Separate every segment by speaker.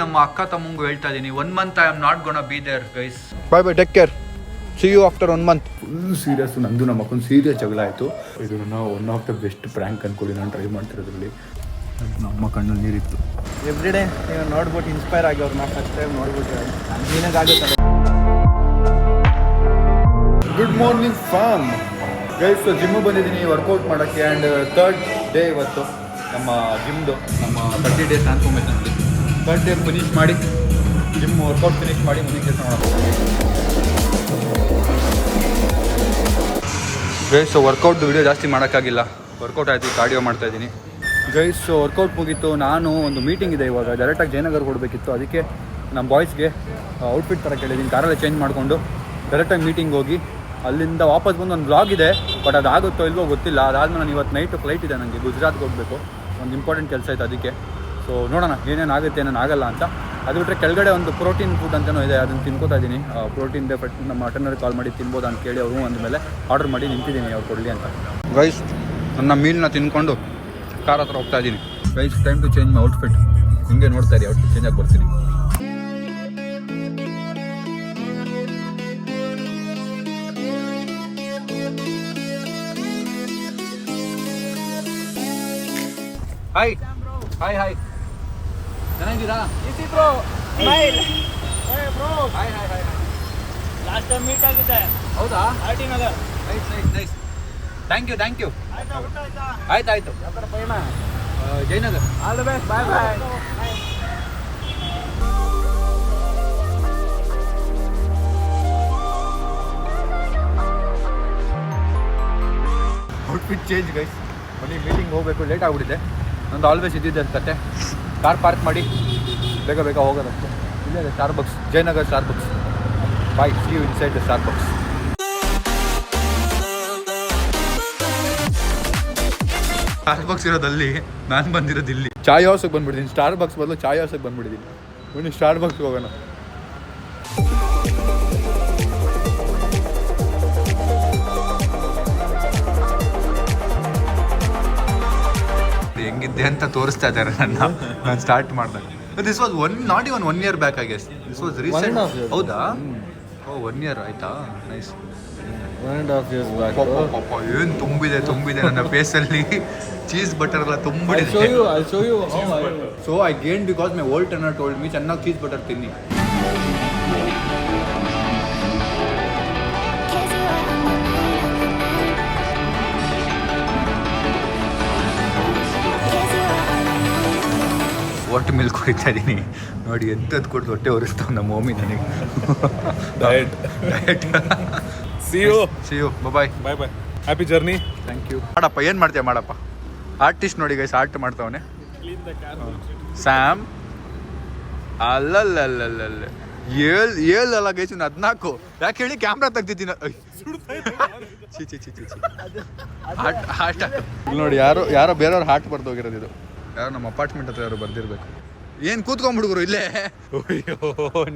Speaker 1: ನಮ್ಮ ಅಕ್ಕ ತಮ್ಮಂಗೂ ಹೇಳ್ತಾ ಇದೀನಿ 1 month I am not gonna be there guys.
Speaker 2: Bye bye, take care. See you after 1 month. Full serious. ನಂದು ನಮ್ಮ ಅಕ್ಕನ ಸೀರಿಯಸ್ ಜಗಳ ಆಯಿತು. ಇದು ನನ್ನ one of the best prank ಅನ್ಕೊಳ್ಳಿ ನಾನು ಟ್ರೈ ಮಾಡ್ತಿರೋದ್ರಲ್ಲಿ. ನಮ್ಮ ಕಣ್ಣಲ್ಲಿ ನೀರಿತ್ತು.
Speaker 3: ಎವ್ರಿ ಡೇ ನೀವು ನೋಡ್ಬಿಟ್ಟು ಇನ್ಸ್ಪೈರ್ ಆಗಿ ಅವ್ರನ್ನ ಫಸ್ಟ್ ಟೈಮ್ ನೋಡ್ಬಿಟ್ಟು ನೀನಾಗುತ್ತೆ.
Speaker 2: Good morning fam guys. ಜಿಮ್ಮಿಗೆ ಬಂದಿದ್ದೀನಿ ವರ್ಕೌಟ್ ಮಾಡೋಕ್ಕೆ. ಆ್ಯಂಡ್ 3rd ಡೇ ಇವತ್ತು ನಮ್ಮ ಜಿಮ್ದು. ನಮ್ಮ 30 ಡೇಸ್ ಅನ್ಕೊಂಬೈತೆ. 3rd ಡೇ ಫಿನಿಷ್ ಮಾಡಿ ಜಿಮ್ ವರ್ಕೌಟ್ ಫಿನಿಷ್ ಮಾಡಿ ಮುಂದಿನ ಕೆಲಸ ಮಾಡೋದು ಗೈಸ್. ವರ್ಕೌಟ್ ವಿಡಿಯೋ ಜಾಸ್ತಿ ಮಾಡೋಕ್ಕಾಗಿಲ್ಲ. ವರ್ಕೌಟ್ ಆಯಿತು, ಕಾರ್ಡಿಯೋ ಮಾಡ್ತಾಯಿದ್ದೀನಿ ಗೈಸ್. ವರ್ಕೌಟ್ ಮುಗೀತು. ನಾನು ಒಂದು ಮೀಟಿಂಗ್ ಇದೆ ಇವಾಗ, ಡೈರೆಕ್ಟಾಗಿ ಜಯನಗರ್ ಕೊಡಬೇಕಿತ್ತು. ಅದಕ್ಕೆ ನಮ್ಮ ಬಾಯ್ಸ್ಗೆ ಔಟ್ಫಿಟ್ ಥರ ಕೇಳಿದ್ದೀನಿ. ಕಾರಲ್ಲೇ ಚೇಂಜ್ ಮಾಡಿಕೊಂಡು ಡೈರೆಕ್ಟಾಗಿ ಮೀಟಿಂಗ್ ಹೋಗಿ ಅಲ್ಲಿಂದ ವಾಪಸ್ ಬಂದು ಒಂದು ವ್ಲಾಗ್ ಇದೆ. ಬಟ್ ಅದಾಗುತ್ತೋ ಇಲ್ವೋ ಗೊತ್ತಿಲ್ಲ. ಅದಾದಮೇಲೆ ನಾನು ಇವತ್ತು ನೈಟು ಫ್ಲೈಟ್ ಇದೆ ನನಗೆ, ಗುಜರಾತ್ಗೆ ಹೋಗಬೇಕು. ಒಂದು ಇಂಪಾರ್ಟೆಂಟ್ ಕೆಲಸ ಇತ್ತು ಅದಕ್ಕೆ. ಸೊ ನೋಡೋಣ ಏನೇನಾಗುತ್ತೆ ಏನೇನಾಗಲ್ಲ ಅಂತ. ಅದು ಬಿಟ್ಟರೆ ಕೆಳಗಡೆ ಒಂದು ಪ್ರೋಟೀನ್ ಫುಡ್ ಅಂತಲೂ ಇದೆ, ಅದನ್ನು ತಿನ್ಕೋತಾ ಇದ್ದೀನಿ. ಪ್ರೋಟೀನ್ ದೇ ನಮ್ಮ ಅಟೆಂಡರ್ಗೆ ಕಾಲ್ ಮಾಡಿ ತಿನ್ಬೋದಾ ಅಂತ ಕೇಳಿ ಅವರು ಅಂದಮೇಲೆ ಆರ್ಡರ್ ಮಾಡಿ ನಿಂತಿದ್ದೀನಿ ಅವ್ರು ಕೊಡಲಿ ಅಂತ. ಗೈಸ್ ನನ್ನ ಮೀಲ್ನ ತಿನ್ಕೊಂಡು ಕಾರ್ ಹತ್ರ ಹೋಗ್ತಾ ಇದ್ದೀನಿ guys. Time to change my outfit. ಹಿಂಗೆ ನೋಡ್ತಾ ಇರಿ, ಔಟ್ಫಿಟ್ ಚೇಂಜ್ ಆಗಿ ಬರ್ತೀನಿ. ಹಾಯ್ ಹಾಯ್ ಹಾಯ್, ಚೆನ್ನಾಗಿದ್ದೀರಾ?
Speaker 3: Bro smile. Bro
Speaker 1: hi hi hi.
Speaker 3: Last time meet ಆಗಿದೆ.
Speaker 1: ಹೌದಾ?
Speaker 3: R T Nagar.
Speaker 1: Nice nice nice. Thank you thank you. ಆಯ್ತು ಆಯಿತು.
Speaker 3: ಯಾವ ಪಯಣ?
Speaker 1: Jayanagar.
Speaker 3: All the best. Bye bye.
Speaker 2: Outfit change guys. ಮನೆ ಮೀಟಿಂಗ್ ಹೋಗಬೇಕು, ಲೇಟ್ ಆಗಿಬಿಟ್ಟಿದೆ. ನಂದು ಆಲ್ವೇಸ್ ಇದ್ದಿದ್ದೆ ಕತೆ. ಕಾರ್ ಪಾರ್ಕ್ ಮಾಡಿ ಬೇಗ ಬೇಗ ಹೋಗೋದಷ್ಟೇ. ಇಲ್ಲೇ ಇದೆ Starbucks, Jayanagar Starbucks. Bye, see you inside the Starbucks. Starbucks ಇರೋದಲ್ಲಿ, ನಾನು ಬಂದಿರೋದು ಇಲ್ಲಿ. ಚಾಯ್ ಹೌಸಿಗೆ ಬಂದ್ಬಿಟ್ಟಿದ್ದೀನಿ. ಸ್ಟಾರ್ಬಕ್ಸ್ ಬದಲು ಚಾಯ್ ಹೌಸಿಗೆ ಬಂದ್ಬಿಟ್ಟಿದ್ದೀನಿ. ಬನ್ನಿ ಸ್ಟಾರ್ಬಕ್ಸ್ಗೆ ಹೋಗೋಣ. ಹೆಂಗಿದ್ದೆ ಅಂತ ತೋರಿಸ್ತಾ ಇದ್ದಾರೆ ನಾನು ಸ್ಟಾರ್ಟ್ ಮಾಡಿದಾಗ. This was not even 1 year back I guess. This was recent. ಹೌದಾ? ಓ 1 year ಆಯ್ತಾ? ನೈಸ್.
Speaker 3: 1.5 years back.
Speaker 2: ಏನು ತುಂಬಿದೆ ನನ್ನ ಫೇಸಲ್ಲಿ. ಚೀಸ್ ಬಟರ್ ಎಲ್ಲ ತುಂಬಿದೆ. So I gain because my old turner told me ಚೆನ್ನಾಗಿ ಚೀಸ್ ಬಟರ್ ತಿನ್ನಿ. ಹೊಟ್ಟೆ ಮೇಲೆ ಕುಡಿತಾ ಇದ್ದೀನಿ ನೋಡಿ. ಎಂಥದ್ದು ಕೊಟ್ಟು ಹೊಟ್ಟೆ ಒರೆಸ್ತಾವೆ ನಮ್ಮ ಮಮ್ಮಿ ನನಗೆ. Diet see you bye
Speaker 3: bye. Happy journey.
Speaker 2: Thank you. ಮಾಡಪ್ಪ, ಏನು ಮಾಡ್ತೀಯ ಮಾಡಪ್ಪ. ಆರ್ಟಿಸ್ಟ್ ನೋಡಿ ಗೈಸ್, ಆರ್ಟ್ ಮಾಡ್ತಾವನೆ ಸ್ಯಾಮ್. ಅಲ್ಲಲ್ಲ ಏಳಲ್ಲ ಗೈಸ್, 14. ಯಾಕೆ ಹೇಳಿ? ಕ್ಯಾಮ್ರಾ ತೆಗ್ದಿದ್ದೀನಿ. ಹಾಟ್ ನೋಡಿ. ಯಾರೋ ಬೇರೆಯವ್ರು ಹಾಟ್ ಬರ್ದು ಹೋಗಿರೋದು ಇದು. ಯಾರೋ ನಮ್ಮ ಅಪಾರ್ಟ್ಮೆಂಟ್ ಹತ್ರ ಯಾರು ಬರ್ದಿರ್ಬೇಕು. ಏನು ಕೂತ್ಕೊಂಡ್ಬಿಡುಗರು ಇಲ್ಲೇ. ಅಯ್ಯೋ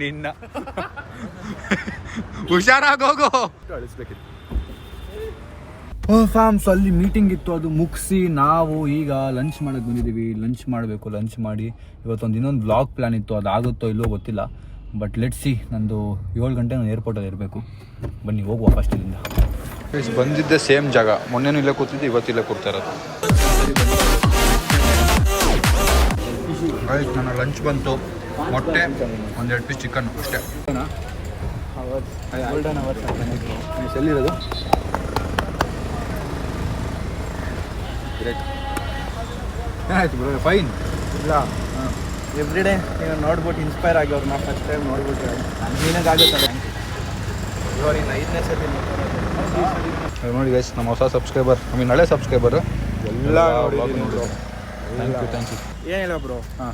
Speaker 2: ನಿನ್ನ ಹುಷಾರಾಗೋಗು. ಅಳಿಸ್ಬೇಕಿತ್ತು. ಫ್ಯಾಮ್ಸ್ ಅಲ್ಲಿ ಮೀಟಿಂಗ್ ಇತ್ತು, ಅದು ಮುಗಿಸಿ ನಾವು ಈಗ ಲಂಚ್ ಮಾಡಕ್ಕೆ ಬಂದಿದ್ದೀವಿ. ಲಂಚ್ ಮಾಡಬೇಕು. ಲಂಚ್ ಮಾಡಿ ಇವತ್ತೊಂದು ಇನ್ನೊಂದು ವ್ಲಾಗ್ ಪ್ಲ್ಯಾನ್ ಇತ್ತು. ಅದಾಗುತ್ತೋ ಇಲ್ಲೋ ಗೊತ್ತಿಲ್ಲ. But let's see. ನಂದು 7 ಗಂಟೆ ನಾನು ಏರ್ಪೋರ್ಟಲ್ಲಿ ಇರಬೇಕು. ಬನ್ನಿ ಹೋಗುವ ಫಸ್ಟ್ ಇಲ್ಲಿಂದ. ಬಂದಿದ್ದೆ ಸೇಮ್ ಜಾಗ. ಮೊನ್ನೆನೂ ಇಲ್ಲೇ ಕೂತಿದ್ದೆ, ಇವತ್ತಿಲ್ಲೇ ಕೂರ್ತಾ ಇರೋದು. ನನ್ನ ಲಂಚ್ ಬಂತು. ಮೊಟ್ಟೆ, 1-2 ಪೀಸ್ ಚಿಕನ್ ಅಷ್ಟೇ. ಎಲ್ಲಿರೋದು? ಗ್ರೇಟ್. ಏನಾಯ್ತು ಬ್ರೋ? ಫೈನ್.
Speaker 3: ಇಲ್ಲ, ಎವ್ರಿ ಡೇ ನೀವು ನೋಡ್ಬಿಟ್ಟು ಇನ್ಸ್ಪೈರ್ ಆಗಿ ಅವ್ರನ್ನ ಫಸ್ಟ್ ಟೈಮ್ ನೋಡ್ಬಿಟ್ಟು ನೀನಾಗುತ್ತೆ. ಇವಾಗ ಇನ್ನು 5ನೇ ಸತಿ
Speaker 2: ನೋಡಿ ಗೈಸ್, ನಮ್ಮ ಹೊಸ ಸಬ್ಸ್ಕ್ರೈಬರ್, ಹಳೆ ಸಬ್ಸ್ಕ್ರೈಬರು ಎಲ್ಲ
Speaker 3: ನೋಡಿದ್ರು.
Speaker 2: Thank you.
Speaker 3: ಏನಿಲ್ಲ ಬ್ರೋ, ಹಾಂ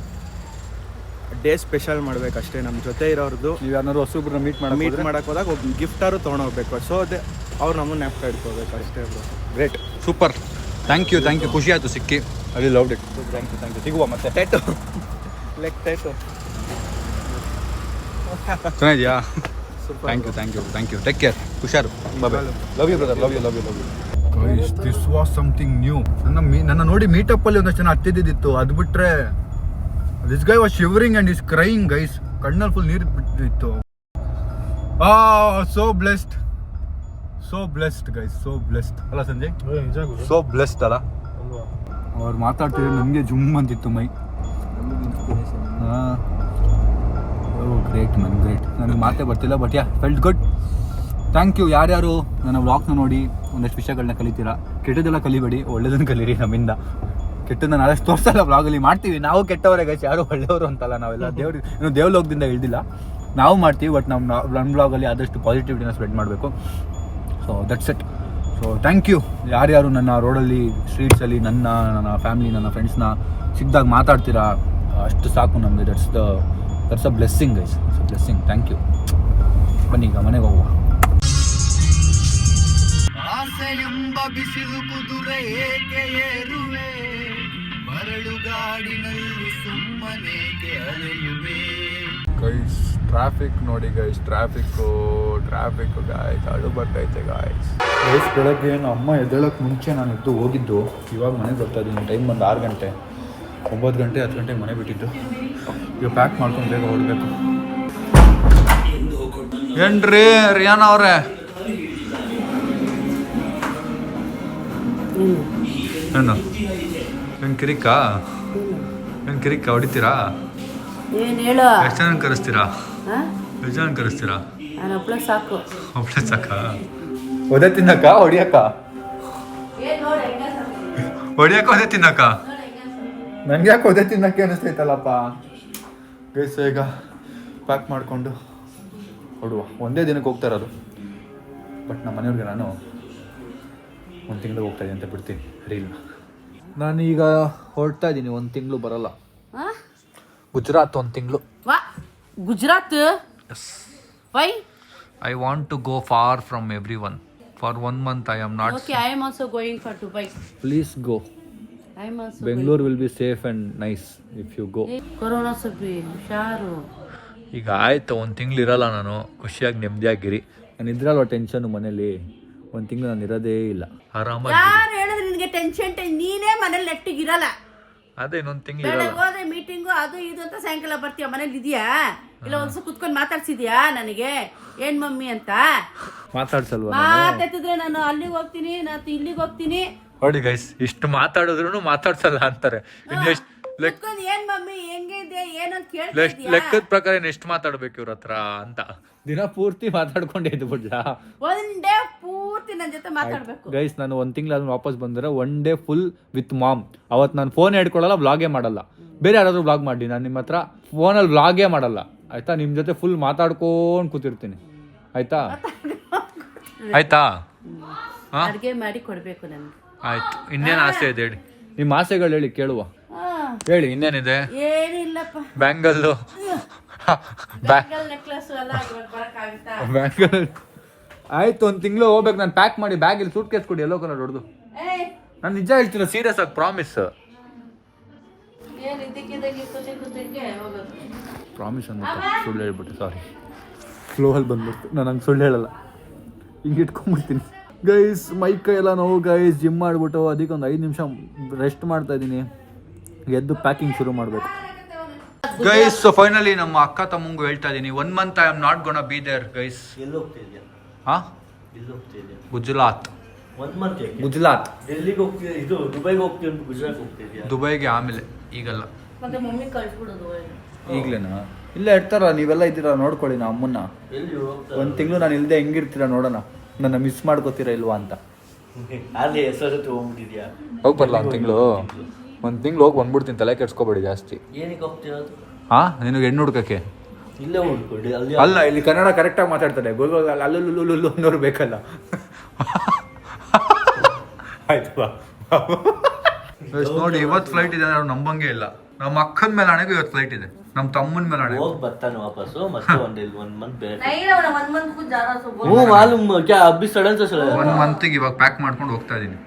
Speaker 3: ಡೇ ಸ್ಪೆಷಲ್ ಮಾಡ್ಬೇಕಷ್ಟೇ. ನಮ್ಮ ಜೊತೆ ಇರೋರ್ದು
Speaker 2: ನೀವು ಯಾರು ಹೊಸೊಬ್ರನ್ನ ಮೀಟ್
Speaker 3: ಮಾಡೋಕೆ ಹೋದಾಗ ಒಬ್ಬ ಗಿಫ್ಟಾರು ತೊಗೊಂಡೋಗ್ಬೇಕು. ಸೊ ಅದೇ ಅವ್ರು ನಮ್ಮನ್ನು ನೆನಪು ಇಟ್ಕೋಬೇಕು ಅಷ್ಟೇ bro.
Speaker 2: Great, super. Thank you. ಖುಷಿ ಆಯಿತು ಸಿಕ್ಕಿ. ಅಲ್ಲಿ ಲವ್ಡ್ ಇಟ್. Thank you. ಸಿಗುವ ಮತ್ತೆ. ಟೆಟು
Speaker 3: ಲೆಕ್ ಟೆಟು
Speaker 2: ಚೆನ್ನಾಗಿದೆಯಾ? Thank you. Take care. ಹುಷಾರು. Love you brother. Love you. This was something new. ನನ್ನ ನೋಡಿ ಮೀಟಪ್ಪಲ್ಲಿ ಒಂದಷ್ಟು ಜನ ಹತ್ತಿದ್ದಿತ್ತು. ಅದು ಬಿಟ್ಟರೆ this guy was shivering and is crying guys. ಕಣ್ಣಲ್ಲಿ ಫುಲ್ ನೀರು ಬಿಟ್ಟಿತ್ತು. So blessed, so blessed guys, so blessed ಅಲ್ಲ ಸಂಜಯ್? ಸೋ ಬ್ಲೆಸ್ಡ್ ಅಲ್ಲ? ಅವ್ರು ಮಾತಾಡ್ತಿದ್ರೆ ನನಗೆ ಜುಮ್ ಅಂತಿತ್ತು ಮೈ. Great man, great. ನನಗೆ ಮಾತೇ ಬರ್ತಿಲ್ಲ, but ya felt good. Thank you. ಯಾರ್ಯಾರು ನನ್ನ ವ್ಲಾಗ್ನ ನೋಡಿ ಒಂದಷ್ಟು ವಿಷಯಗಳನ್ನ ಕಲಿತೀರಾ. ಕೆಟ್ಟದೆಲ್ಲ ಕಲಿಬೇಡಿ, ಒಳ್ಳೇದನ್ನು ಕಲೀರಿ ನಮ್ಮಿಂದ. ಕೆಟ್ಟದನ್ನ ನಾಳೆಷ್ಟು ತೋರಿಸಲ್ಲ ವ್ಲಾಗಲ್ಲಿ. ಮಾಡ್ತೀವಿ ನಾವು ಕೆಟ್ಟವರೇ ಗೈಸ್, ಯಾರು ಒಳ್ಳೆಯವರು ಅಂತಲ್ಲ. ನಾವೆಲ್ಲ ಇನ್ನು ದೇವಲೋಕದಿಂದ ಇಳ್ದಿಲ್ಲ, ನಾವು ಮಾಡ್ತೀವಿ. ಬಟ್ ನಮ್ಮ ವ್ಲಾಗಲ್ಲಿ ಆದಷ್ಟು ಪಾಸಿಟಿವಿಟಿನ ಸ್ಪ್ರೆಡ್ ಮಾಡಬೇಕು. So that's it. So thank you. ಯಾರ್ಯಾರು ನನ್ನ ರೋಡಲ್ಲಿ, ಸ್ಟ್ರೀಟ್ಸಲ್ಲಿ ನನ್ನ ಫ್ಯಾಮಿಲಿ, ನನ್ನ ಫ್ರೆಂಡ್ಸ್ನ ಸಿಕ್ಕಿದಾಗ ಮಾತಾಡ್ತೀರಾ, ಅಷ್ಟು ಸಾಕು ನಮಗೆ. That's a blessing guys, it's a blessing. Thank you. ಬನ್ನಿ ಈಗ ಮನೆಗೆ ಹೋಗುವ. ಆಸೆಯೆಂಬ ಬಿಸಿಲು ಕುದುರೆ ಏಕೆ ಏರುವೆ, ಮರಳುಗಾಡಿನಲ್ಲಿ ಸುಮ್ಮನೇಕೆ ಅಲೆಯುವೆ. ಗೈಸ್ ಟ್ರಾಫಿಕ್ ನೋಡಿ ಗೈಸ್, ಟ್ರಾಫಿಕ್ಕು ಗಾಯ್ಸ್, ಅಳು ಬರ್ತೈತೆ ಗಾಯ್ಸ್. ಬೆಳಗ್ಗೆ ಅಮ್ಮ ಎದ್ದೇಳಕ್ಕೆ ಮುಂಚೆ ನಾನು ಎದ್ದು ಹೋಗಿದ್ದು. ಇವಾಗ ಮನೆಗೆ ಬರ್ತಾ ಇದ್ದೀನಿ. ಟೈಮ್ ಬಂದು 6 ಗಂಟೆ. 9 ಗಂಟೆ 10 ಗಂಟೆಗೆ ಮನೆ ಬಿಟ್ಟಿದ್ದು. ಈಗ ಪ್ಯಾಕ್ ಮಾಡ್ಕೊಂಡು ಬೇಗ ಹೊರಡಬೇಕು. ಏನ್ರಿ ರಿಯಾನ ಅವರೇ? ಏನು ಕಿರಿಕಾ ಹೊಡಿತೀರಾ?
Speaker 4: ಏನು ಹೇಳು?
Speaker 2: ಎಷ್ಟು ಜನ ಕರೆಸ್ತೀರಾ?
Speaker 4: ನಾನು ಒಬ್ಳೆ ಸಾಕು.
Speaker 2: ಒಬ್ಳೆ ಸಾಕಾ? ಒದೆ ತಿನ್ನಕ್ಕ ಹೊಡಿಯಕ್ಕ? ಒದೆ ತಿನ್ನಕ್ಕ? ನನಗೆ ಯಾಕೆ ಒದೆ ತಿನ್ನಕ್ಕೆ ಅನಿಸ್ತೈತಲ್ಲಪ್ಪ. ಗೈಸ್ ಈಗ ಪ್ಯಾಕ್ ಮಾಡಿಕೊಂಡು ಹೊಡುವ. ಒಂದೇ ದಿನಕ್ಕೆ ಹೋಗ್ತಾ ಇರೋದು. ಬಟ್ ನಮ್ಮ ಮನೆಯವ್ರಿಗೆ ನಾನು 1 ತಿಂಗಳು ಹೋಗ್ತಾ ಇದ್ದೀನಿ ಅಂತ ಬಿಡ್ತೀನಿ ರೀಲ್ನ. ನಾನೀಗ ಹೊರಡ್ತಾ ಇದ್ದೀನಿ. 1 ತಿಂಗಳು ಬರಲ್ಲ. ಗುಜರಾತ್ 1 ತಿಂಗಳು.
Speaker 4: Gujarat? Why?
Speaker 2: I want to go far from everyone. For 1 month I am not.
Speaker 4: Okay, I am also going for Dubai.
Speaker 2: Please go.
Speaker 4: I am also
Speaker 2: Bangalore will be safe and nice if you go.
Speaker 4: Corona Subbi ಹುಷಾರು.
Speaker 2: ಈಗ ಆಯ್ತು, 1 ತಿಂಗಳು ಇರಲ್ಲ ನಾನು. ಖುಷಿಯಾಗಿ ನೆಮ್ಮದಿಯಾಗಿರಿ. ನಾನು ಇದ್ರಲ್ವ tension ಮನೇಲಿ. 1 ತಿಂಗಳು ನಾನು ಇರೋದೇ ಇಲ್ಲ. ಆರಾಮಾಗಿ.
Speaker 4: ಯಾರು ಹೇಳಿದ್ರೆ ನಿನಗೆ ಟೆನ್ಷನ್? ನೀನೇ ಮನೇಲಿ ನೆಟ್ಟಿಗೆ ಇರಲ್ಲ.
Speaker 2: ಅದೇ ಇನ್ನೊಂದು ತಿಂಗಳು
Speaker 4: ಬೆಳಗ್ಗೆ ಹೋದ್ರೆ ಮೀಟಿಂಗು ಅದು ಇದು ಅಂತ ಸಾಯಂಕಾಲ ಬರ್ತೀಯ. ಮನೇಲಿ ಇದೆಯಾ? ಇಲ್ಲ ಒಂದ್ಸ ಕುತ್ಕೊಂಡು ಮಾತಾಡ್ಸಿದ್ಯಾ ನನಗೆ ಏನ್ ಮಮ್ಮಿ ಅಂತ?
Speaker 2: ಮಾತಾಡ್ಸಲ್ವಾ?
Speaker 4: ಮಾತಾಡ್ತಿದ್ರೆ ನಾನು ಅಲ್ಲಿಗೆ ಹೋಗ್ತೀನಿ, ನಾನು ಇಲ್ಲಿಗೆ ಹೋಗ್ತೀನಿ.
Speaker 2: ನೋಡಿ ಗೈಸ್, ಇಷ್ಟು ಮಾತಾಡಿದ್ರು ಮಾತಾಡ್ಸಲ್ಲ ಅಂತಾರೆ.
Speaker 4: ಕುತ್ಕೊಂಡು ಏನ್ ಮಮ್ಮಿ ಹೆಂಗಿದೆ ಏನಂತ ಕೇಳ್ತಿದ್ಯಾ?
Speaker 2: ಲೆಕ್ಕದ ಪ್ರಕಾರ ಎಷ್ಟು ಮಾತಾಡ್ಬೇಕು ಇವ್ರ ಹತ್ರ ಅಂತ. ದಿನ ಪೂರ್ತಿ ಮಾತಾಡ್ಕೊಂಡೇ ಇದ್ದು ಬಿಡ್ಲಾ?
Speaker 4: 1 ಡೇ ಪೂರ್ತಿ ನನ್ನ ಜೊತೆ ಮಾತಾಡ್ಬೇಕು.
Speaker 2: ಗೈಸ್ ನಾನು 1 ತಿಂಗಳಾದ್ಮೇಲೆ ವಾಪಸ್ ಬಂದರೆ 1 ಡೇ ಫುಲ್ ವಿತ್ ಮಾಮ್. ಅವತ್ತು ನಾನು ಫೋನ್ ಹಿಡ್ಕೊಳ್ಳಲ್ಲ, ವ್ಲಾಗೇ ಮಾಡಲ್ಲ. ಬೇರೆ ಯಾರಾದ್ರೂ ವ್ಲಾಗ್ ಮಾಡಿ, ನಾನು ನಿಮ್ಮ ಹತ್ರ ಫೋನಲ್ಲಿ ವ್ಲಾಗೇ ಮಾಡಲ್ಲ ಆಯ್ತಾ? ನಿಮ್ಮ ಜೊತೆ ಫುಲ್ ಮಾತಾಡ್ಕೊಂಡು ಕೂತಿರ್ತೀನಿ ಆಯ್ತಾ?
Speaker 4: ಅಡುಗೆ ಮಾಡಿ ಕೊಡ್ಬೇಕು ನನಗೆ.
Speaker 2: ಆಯ್ತು. ಇನ್ನೇನು ಆಸೆ ಇದೆ ಹೇಳಿ? ನಿಮ್ಮ ಆಸೆಗಳು ಹೇಳಿ ಕೇಳುವ. ಹೇಳಿ ಇನ್ನೇನಿದೆ?
Speaker 4: ಏನಿಲ್ಲಪ್ಪ.
Speaker 2: ಬ್ಯಾಂಗಲ್ಲು
Speaker 4: ನೆಕ್ಲೆಸ್ ಎಲ್ಲ ಬರಕ್ಕಾಗುತ್ತಾ?
Speaker 2: ಬ್ಯಾಂಗಲ್ ಆಯ್ತು. 1 ತಿಂಗಳು ಹೋಗ್ಬೇಕು. ನಾನು ಪ್ಯಾಕ್ ಮಾಡಿ ಬ್ಯಾಗಲ್ಲಿ ಸೂಟ್ ಕೇಸ್ ಕೊಡಿ, ಎಲ್ಲೋ ಕಲರ್ ಹೊಡೆದು. ನಾನು ನಿಜ ಹೇಳ್ತೀನಿ, ಸೀರಿಯಸ್ ಆಗಿ ಪ್ರಾಮಿಸ್. ಪ್ರಾಮಿಸ್ ಅಂದ್ಬಿಟ್ಟು ಸುಳ್ಳು ಹೇಳ್ಬಿಟ್ಟು, ಸಾರಿ. ಫ್ಲೋಯಲ್ಲಿ ಬಂದ್ಬಿಡ್ತು. ನಾನು ಹಂಗೆ ಸುಳ್ಳು ಹೇಳಲ್ಲ, ಹಿಂಗೆ ಇಟ್ಕೊಂಡ್ಬಿಡ್ತೀನಿ. ಗೈಸ್ ಮೈ ಕೈ ಎಲ್ಲ ನೋವು ಗೈಸ್. ಜಿಮ್ ಮಾಡಿಬಿಟ್ಟು ಅದಕ್ಕೆ ಒಂದು 5 ನಿಮಿಷ ರೆಸ್ಟ್ ಮಾಡ್ತಾ ಇದ್ದೀನಿ. ಎದ್ದು ಪ್ಯಾಕಿಂಗ್ ಶುರು ಮಾಡಬೇಕು ಗೈಸ್. ಸೊ ಫೈನಲಿ ನಮ್ಮ ಅಕ್ಕ ತಮ್ಮಂಗೂ ಹೇಳ್ತಾ ಇದ್ದೀನಿ, 1 month I am not gonna be there guys.
Speaker 3: ಎಲ್ಲಿ ಹೋಗ್ತಿದ್ಯಾ?
Speaker 2: ಹಾಂ, ಗುಜರಾತ್.
Speaker 3: 1 ಮಂತ್?
Speaker 2: ಗುಜರಾತ್.
Speaker 3: ಡೆಲ್ಲಿಗೆ ಹೋಗ್ತಿದ್ಯಾ? ಇದು ದುಬೈಗೆ ಹೋಗ್ತೀಯ? ಗುಜರಾತ್ ಹೋಗ್ತಿದ್ಯಾ?
Speaker 2: ದುಬೈಗೆ ಆಮೇಲೆ, ಈಗಲ್ಲ.
Speaker 4: ಮತ್ತೆ ಮಮ್ಮಿ ಕಳ್ಸ್ಬಿಡೋದು
Speaker 2: ಈಗಲೇನಾ? ಇಲ್ಲೇ ಇರ್ತಾರ, ನೀವೆಲ್ಲ ಇದ್ದೀರಾ ನೋಡ್ಕೊಳ್ಳಿ. ನಾ ಅಮ್ಮನ್ನ
Speaker 3: ಎಲ್ಲಿ
Speaker 2: 1 ತಿಂಗಳು ನಾನು ಇಲ್ಲದೆ ಹೆಂಗಿರ್ತೀರಾ ನೋಡೋಣ. ನನ್ನ ಮಿಸ್ ಮಾಡ್ಕೋತೀರಾ ಇಲ್ವಾ ಅಂತ.
Speaker 3: ಅಲ್ಲಿ ಹೆಸರು ಹೋಗ್ಬಿಟ್ಟಿದ್ಯಾ?
Speaker 2: ಹೋಗಿ ಬರಲ್ಲ 1 ತಿಂಗಳು. 1 ತಿಂಗಳು ಹೋಗಿ ಬಂದ್ಬಿಡ್ತೀನಿ. ತಲೆ ಕೆಡ್ಸ್ಕೊಬೇಡಿ ಜಾಸ್ತಿ.
Speaker 3: ಏನಕ್ಕೆ ಹೋಗ್ತಿರೋದು?
Speaker 2: ಹಾಂ, ನಿನಗೆ ಹೆಣ್ಣು ಹುಡ್ಕಕ್ಕೆ.
Speaker 3: ಇಲ್ಲೇ ಹುಡ್ಕೊಳ್ಳಿ. ಅಲ್ಲಿ
Speaker 2: ಅಲ್ಲ, ಇಲ್ಲಿ ಕನ್ನಡ ಕರೆಕ್ಟಾಗಿ ಮಾತಾಡ್ತಾರೆ. ಗೋಲ್ ಅಲ್ಲುಲ್ಲು ಅನ್ನೋರು ಬೇಕಲ್ಲ. ಆಯ್ತು ನೋಡಿ, ಇವತ್ತು ಫ್ಲೈಟ್ ಇದೆ. ನಾವು ನಂಬಂಗೆ ಇಲ್ಲ. ನಮ್ಮ ಅಕ್ಕನ ಮೇಲೆ ಆಣೆಗೂ ಇವತ್ತು ಫ್ಲೈಟ್ ಇದೆ. ನಮ್ಮ ತಮ್ಮನ ಮೇಲೆ ಆಣೆಗೂ.
Speaker 3: ಹೋಗಿ ಬರ್ತಾನೆ ವಾಪಸ್ಸು. ಮತ್ತೆ 1 ಮಂತ್ ಬೇರೆ.
Speaker 4: वो
Speaker 3: मालूम क्या अभी सडन से
Speaker 2: 1 ಮಂತಿಗೆ ಇವಾಗ ಪ್ಯಾಕ್ ಮಾಡ್ಕೊಂಡು ಹೋಗ್ತಾ ಇದ್ದೀನಿ.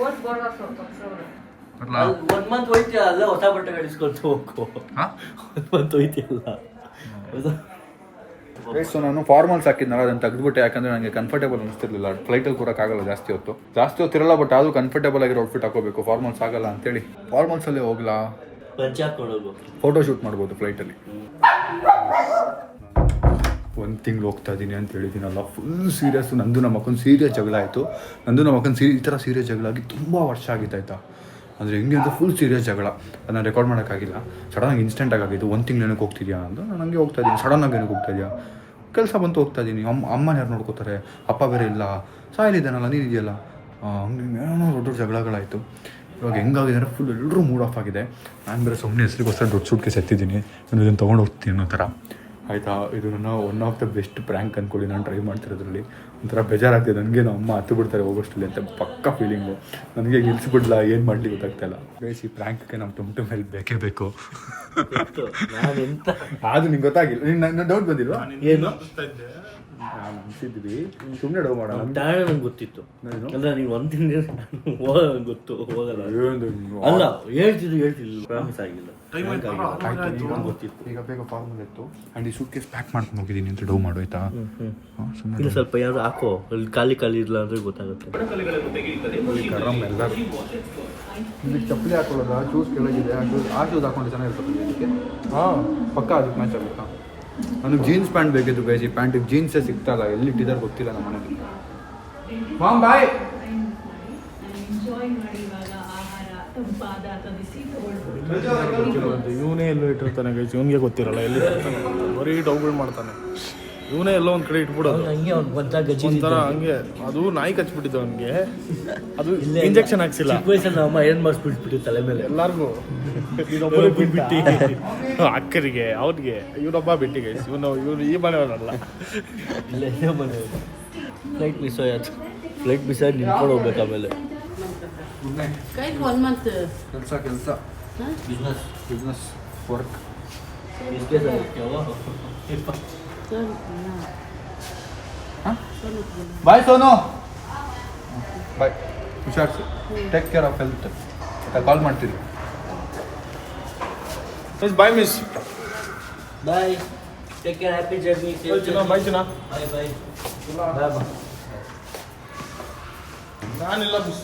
Speaker 3: 1 ಮಂತ್ ಹೋಯ್ತಿಯಾ? ಅಲ್ಲ ಹೊಸ ಬಟ್ಟೆ ಇಸ್ಕೊಂಡು ಹೋಗು. 1 ಮಂತ್ ಹೋಯ್ತಿಯಲ್ಲ.
Speaker 2: ಸೊ ನಾನು ಫಾರ್ಮಲ್ಸ್ ಹಾಕಿದ್ನಲ್ಲ, ಅದನ್ನು ತೆಗೆದ್ಬಿಟ್ಟೆ. ಯಾಕಂದ್ರೆ ನನಗೆ ಕಂಫರ್ಟೇಬಲ್ ಅನಿಸ್ತಿರ್ಲಿಲ್ಲ. ಫ್ಲೈಟಲ್ಲಿ ಕೂರಕ್ಕಾಗಲ್ಲ ಜಾಸ್ತಿ ಹೊತ್ತು ಇರಲ್ಲ. ಬಟ್ ಆದರೂ ಕಂಫರ್ಟೇಬಲ್ ಆಗಿರೋ ಔಟ್ಫಿಟ್ ಹಾಕೋಬೇಕು. ಫಾರ್ಮಲ್ಸ್ ಆಗಲ್ಲ ಅಂತೇಳಿ ಫಾರ್ಮಲ್ಸಲ್ಲೇ ಹೋಗ್ಲಾ? ಫೋಟೋ ಶೂಟ್ ಮಾಡ್ಬೋದು ಫ್ಲೈಟಲ್ಲಿ. 1 ತಿಂಗಳು ಹೋಗ್ತಾ ಇದ್ದೀನಿ ಅಂತ ಹೇಳಿದ್ದೀನಲ್ಲ, ಫುಲ್ ಸೀರಿಯಸ್ಸು. ನಂದು ನಮ್ಮ ಅಕ್ಕನ ಸೀರಿಯಸ್ ಜಗಳ ಆಯಿತು. ನಂದು ನಮ್ಮ ಅಕ್ಕನ ಈ ಥರ ಸೀರಿಯಸ್ ಜಗಳ ಆಗಿ ತುಂಬ ವರ್ಷ ಆಗಿತ್ತಾಯ್ತಾ. ಅಂದರೆ ಹೆಂಗೆ ಅಂತ ಫುಲ್ ಸೀರಿಯಸ್ ಜಗಳ. ಅದನ್ನು ರೆಕಾರ್ಡ್ ಮಾಡೋಕ್ಕಾಗಿಲ್ಲ. ಸಡನ್ನಾಗಿ ಇನ್ಸ್ಟೆಂಟಾಗಿ ಆಗಿದ್ದು. 1 ತಿಂಗಳು ಏನಕ್ಕೆ ಹೋಗ್ತಿದ್ಯಾ ಅಂತ. ನಾನು ಹಂಗೆ ಹೋಗ್ತಾ ಇದ್ದೀನಿ. ಸಡನ್ನಾಗಿ ಏನಕ್ಕೆ ಹೋಗ್ತಾ ಇದೆಯಾ, ಕೆಲಸ ಬಂತು ಹೋಗ್ತಾ ಇದ್ದೀನಿ. ಅಮ್ಮನ ಯಾರು ನೋಡ್ಕೋತಾರೆ, ಅಪ್ಪ ಬೇರೆ ಇಲ್ಲ, ಸಾಯಲಿದ್ದಾನಲ್ಲ, ನೀನಿದೆಯಲ್ಲ, ಹಂಗೆ ಏನೋ ದೊಡ್ಡ ಜಗಳಗಳಾಯಿತು. ಇವಾಗ ಹೆಂಗಾಗಿದೆ ಅಂದರೆ ಫುಲ್ ಎಲ್ಲರೂ ಮೂಡ್ ಆಫ್ ಆಗಿದೆ. ನಾನು ಬೇರೆ ಸುಮ್ಮನೆ ಹೆಸರಿಗೋಸ್ಕರ ದೊಡ್ಡ ಸೂಟ್ಕೇಸ್ ಎತ್ತಿದ್ದೀನಿ. ನಾನು ಇದನ್ನು ತೊಗೊಂಡು ಹೋಗ್ತೀನಿ ಅನ್ನೋ ಥರ ಆಯಿತಾ. ಇದು ನನ್ನ one of the best prank ಅಂದ್ಕೊಳ್ಳಿ. ನಾನು ಟ್ರೈ ಮಾಡ್ತಿರೋದ್ರಲ್ಲಿ ಒಂಥರ ಬೇಜಾರಾಗ್ತಿದೆ ನನಗೆ. ನಮ್ಮ ಅಮ್ಮ ಹತ್ತು ಬಿಡ್ತಾರೆ ಹೋಗೋಷ್ಟಲ್ಲಿ ಅಂತ ಪಕ್ಕ ಫೀಲಿಂಗು. ನನಗೆ ನಿಲ್ಲಿಸ್ಬಿಡ್ಲಾ, ಏನು ಮಾಡಲಿ ಗೊತ್ತಾಗ್ತಾಯಿಲ್ಲ. ಬೇಸಿ ಪ್ರ್ಯಾಂಕ್ಗೆ ನಮ್ಮ ಟೊಮ್ಟೊ ಮೇಲೆ ಬೇಕೇ ಬೇಕು. ಅದು ನಿಂಗೆ ಗೊತ್ತಾಗಿಲ್ಲ, ನನ್ನ ಡೌಟ್ ಬಂದಿಲ್ವಾ?
Speaker 3: ಏನು
Speaker 2: ನಾನು ಅನ್ಸಿದ್ವಿ ಸುಮ್ಮನೆ ಡೌ ಮಾಡೋಣ.
Speaker 3: ನಂಗೆ ಗೊತ್ತಿತ್ತು ಅಂದ್ರೆ ನೀವು ಒಂದಿನ ಗೊತ್ತು ಹೋಗಲ್ಲ ಅಲ್ಲ ಹೇಳ್ತಿದ್ದು ಪ್ರಾಮಿಸ್ ಆಗಿಲ್ಲ.
Speaker 2: ಗೊತ್ತಿತ್ತು. ಈಗ ಬೇಗ ಫಾರ್ಮಲ್ ಇತ್ತು ಆ್ಯಂಡ್ ಈ ಸೂಟ್ ಕೇಸ್ ಪ್ಯಾಕ್ ಮಾಡ್ಕೊಂಡು ಹೋಗಿದ್ದೀನಿ ಅಂತ ಡೌ ಮಾಡು ಆಯ್ತಾ.
Speaker 3: ಇಲ್ಲ ಸ್ವಲ್ಪ ಯಾರು ಹಾಕೋ, ಅಲ್ಲಿ ಖಾಲಿ ಇಲ್ಲ ಅಂದ್ರೆ ಗೊತ್ತಾಗುತ್ತೆ.
Speaker 2: ಗರಂ ಎಲ್ಲರೂ ಇಲ್ಲಿ ಚಪ್ಪಲಿ ಹಾಕೊಳ್ಳೋದ, ಶೂಸ್ ಕೆಳಗಿದೆ, ಆ ಶೂಸ್ ಹಾಕೊಂಡು ಚೆನ್ನಾಗಿರ್ತದೆ ಇದಕ್ಕೆ. ಹಾಂ ಪಕ್ಕ ಅದಕ್ಕೆ ಮ್ಯಾಚ್ ಆಗುತ್ತಾ. ನನಗೆ ಜೀನ್ಸ್ ಪ್ಯಾಂಟ್ ಬೇಕಿತ್ತು ಗೈಸ್. ಈ ಪ್ಯಾಂಟಿಗೆ ಜೀನ್ಸೇ ಸಿಗ್ತಾಯಿಲ್ಲ, ಎಲ್ಲಿಟ್ಟಿದ್ದಾರೆ ಗೊತ್ತಿಲ್ಲ ನಮ್ಮ ಮನೇಲಿ. ಮಾಮ್ ಬಾಯ್.
Speaker 5: ಇವನೇ ಎಲ್ಲೋ ಇಟ್ಟಿರ್ತಾನೆ ಗೈಸ್, ಇವನಿಗೆ ಗೊತ್ತಿರಲ್ಲ ಎಲ್ಲಿ ಇರ್ತಾನೆ, ಬರೀ ಡೌಗಳು ಮಾಡ್ತಾನೆ. ಇವನೇ ಎಲ್ಲೋ ಒಂದು ಕಡೆ ಇಟ್ಬಿಡೋದು ಒಂಥರ ಹಂಗೆ. ಅದು ನಾಯಿ ಕಚ್ಬಿಟ್ಟಿದ್ದು ಅವನಿಗೆ, ಅದು ಇಂಜೆಕ್ಷನ್ ಹಾಕ್ಸಿಲ್ಲ.
Speaker 3: ಅಮ್ಮ ಏನ್ ಮಾಡಿಸ್ಬಿಟ್ಬಿಟ್ಟು ತಲೆ ಮೇಲೆ
Speaker 5: ಎಲ್ಲಾರ್ಗು ಬಿಟ್ಟು ಅಕ್ಕರಿಗೆ ಅವ್ರಿಗೆ ಇವನೊಬ್ಬ ಬಿಟ್ಟು ಗೈಸ್. ಇವನು ಈ ಮನೆಯವನಲ್ಲ,
Speaker 3: ಇಲ್ಲ ಇದೇ ಮನೆಯವರು. ಫ್ಲೈಟ್ ಮಿಸ್ ಆಯ್ತು. ಫ್ಲೈಟ್ ಮಿಸ್ ಆಗಿ ನಿಂತ್ಕೊಂಡು ಹೋಗ್ಬೇಕು. ಆಮೇಲೆ
Speaker 2: ಕೆಲಸ business work. Bye Sonu, bye. ಹುಷಾರ್ಸು, take care of health. Call ಮಾಡ್ತೀರಿ.
Speaker 5: Bye miss.
Speaker 3: Bye, take care, happy journey.
Speaker 5: Bye ಚಿನ್ನ.
Speaker 3: ಬಾಯ್ ಬಾಯ್.
Speaker 5: ನಾನಿಲ್ಲ ಮಿಸ್,